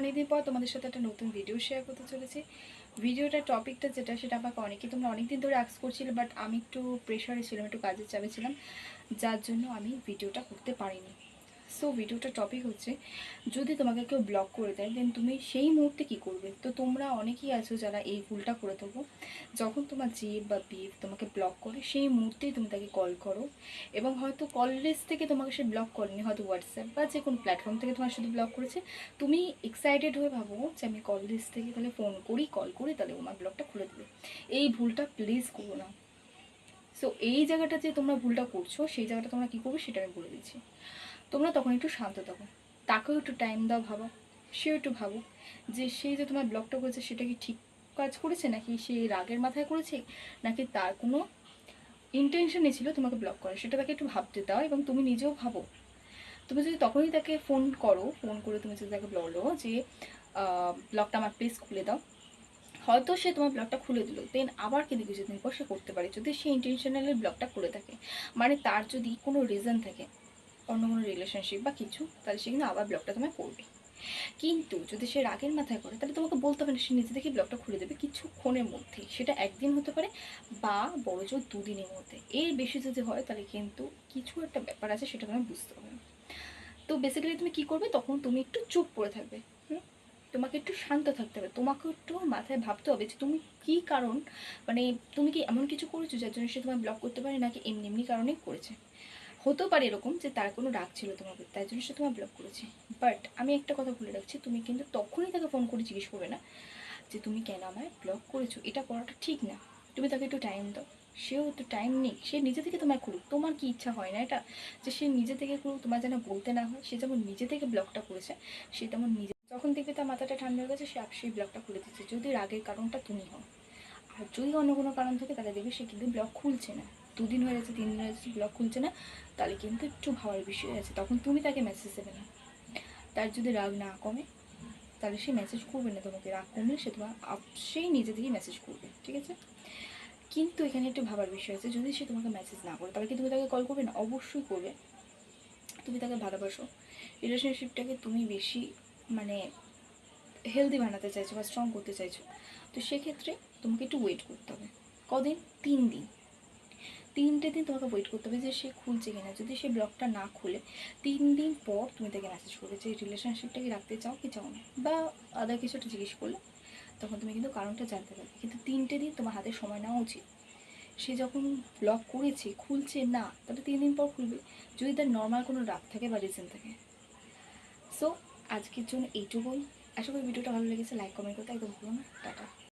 অনেকদিন পর তোমাদের সাথে একটা নতুন ভিডিও শেয়ার করতে চলেছি। ভিডিওটার টপিকটা যেটা সেটা আমাকে তোমরা অনেকদিন ধরে আস্ক করছিলে, বাট আমি একটু প্রেশারে ছিলাম, একটু কাজের চাপে ছিলাম, যার জন্য আমি ভিডিওটা করতে পারিনি। সো ভিডিওটার টপিক হচ্ছে, যদি তোমাকে কেউ ব্লক করে দেয় দেন তুমি সেই মুহূর্তে কী করবে। তো তোমরা অনেকেই আছো যারা এই ভুলটা করে থাকো। যখন তোমার জিএফ বা বিএফ তোমাকে ব্লক করে সেই মুহূর্তেই তুমি তাকে কল করো, এবং হয়তো কল লিস্ট থেকে তোমাকে সে ব্লক করেনি, হয়তো হোয়াটসঅ্যাপ বা যে কোনো প্ল্যাটফর্ম থেকে তোমার সাথে ব্লক করেছে। তুমি এক্সাইটেড হয়ে ভাবো যে আমি কল লিস্ট থেকে তাহলে ফোন করি, কল করি, তাহলে আমার ব্লকটা খুলে দেবে। এই ভুলটা প্লিজ করো না। সো এই জায়গাটা যে তোমরা ভুলটা করছো, সেই জায়গাটা তোমরা কী করবে সেটা আমি বলে দিচ্ছি। তোমরা তখন একটু শান্ত থাকো, তাকেও একটু টাইম দাও, ভাবো, সেও একটু ভাবো যে সেই যে তোমার ব্লকটা করেছে সেটা কি ঠিক কাজ করেছে, নাকি সে রাগের মাথায় করেছে, নাকি তার কোনো ইন্টেনশনই ছিল তোমাকে ব্লক করে, সেটা তাকে একটু ভাবতে দাও। এবং তুমি নিজেও ভাবো, তুমি যদি তখনই তাকে ফোন করো, ফোন করে তুমি যদি তাকে বলো যে ব্লকটা আমার প্লিজ খুলে দাও, হয়তো সে তোমার ব্লগটা খুলে দিল, দেন আবার কিন্তু কিছুদিন পর সে করতে পারে, যদি সে ইন্টেনশনালি ব্লগটা খুলে থাকে। মানে তার যদি কোনো রিজন থাকে, অন্য কোনো রিলেশনশিপ বা কিছু, তাহলে সে কিন্তু আবার ব্লগটা তোমায় করবে। কিন্তু যদি সে রাগের মাথায় করে, তাহলে তোমাকে বলতে হবে না, সে নিজে থেকে ব্লগটা খুলে দেবে কিছুক্ষণের মধ্যে। সেটা একদিন হতে পারে বা বড় জোর দুদিনের মধ্যে। এর বেশি যদি হয় তাহলে কিন্তু কিছু একটা ব্যাপার আছে, সেটা তোমায় বুঝতে হবে। তো বেসিক্যালি তুমি কী করবে, তখন তুমি একটু চুপ করে থাকবে। তোমাকে একটু শান্ত থাকতে হবে, তোমাকে একটু মাথায় ভাবতে হবে যে তুমি কী কারণ, মানে তুমি কি এমন কিছু করেছো যার জন্য সে তোমায় ব্লক করতে পারে, নাকি এমনি এমনি কারণেই করেছে। হতেও পারে এরকম যে তার কোনো রাগ ছিল তোমার প্রতি, তাই জন্য সে তোমায় ব্লক করেছে। বাট আমি একটা কথা বলে রাখছি, তুমি কিন্তু তখনই তাকে ফোন করে জিজ্ঞেস করবে না যে তুমি কেন আমায় ব্লক করেছো। এটা করাটা ঠিক না। তুমি তাকে একটু টাইম দাও, সেও একটু টাইম নেই, সে নিজে থেকে তোমায় করুক। তোমার কি ইচ্ছা হয় না এটা, যে সে নিজে থেকে করুক, তোমার যেন বলতে না হয়। সে যেমন নিজে থেকে ব্লকটা করেছে, সে তেমন নিজে যখন দেখবে তার মাথাটা ঠান্ডা হয়ে গেছে, সে সেই ব্লকটা খুলে দিচ্ছে, যদি রাগের কারণটা তুমি হও। আর যদি অন্য কোনো কারণ থাকে, তাহলে দেখবে সে কিন্তু ব্লক খুলছে না, 2 দিন হয়ে যাচ্ছে, 3 দিন হয়ে যাচ্ছে, ব্লক খুলছে না, তাহলে কিন্তু একটু ভাবার বিষয় আছে। তখন তুমি তাকে মেসেজ দেবে না। তার যদি রাগ না কমে, তাহলে সে মেসেজ করবে না তোমাকে। রাগ কমলে সে তোমার সেই নিজে থেকেই মেসেজ করবে, ঠিক আছে। কিন্তু এখানে একটু ভাবার বিষয় আছে, যদি সে তোমাকে মেসেজ না করে, তাহলে কি তুমি তাকে কল করবে না? অবশ্যই করবে। তুমি তাকে ভালোবাসো, রিলেশনশিপটাকে তুমি বেশি মানে হেলদি বানাতে চাইছো বা স্ট্রং করতে চাইছো। তো সেক্ষেত্রে তোমাকে একটু ওয়েট করতে হবে। কদিন? 3 দিন। 3টে দিন তোমাকে ওয়েট করতে হবে যে সে খুলছে কিনা। যদি সে ব্লগটা না খুলে 3 দিন পর তুমি তাকে মেসেজ করবে যে রিলেশনশিপটাকে রাখতে চাও কি চাও না, বা আদার কিছু একটা জিজ্ঞেস করলে, তখন তুমি কিন্তু কারণটা জানতে পারবে। কিন্তু 3টে দিন তোমার হাতে সময় নেওয়া উচিত। সে যখন ব্লগ করেছে, খুলছে না, তাহলে 3 দিন পর খুলবে, যদি তার নর্মাল কোনো রাগ থাকে বা রিজন থাকে। সো আজকের জন্য এইটুকুই। আশা করি ভিডিওটা ভালো লেগেছে। লাইক কমেন্ট করতে একদম ভুলো না। টাটা।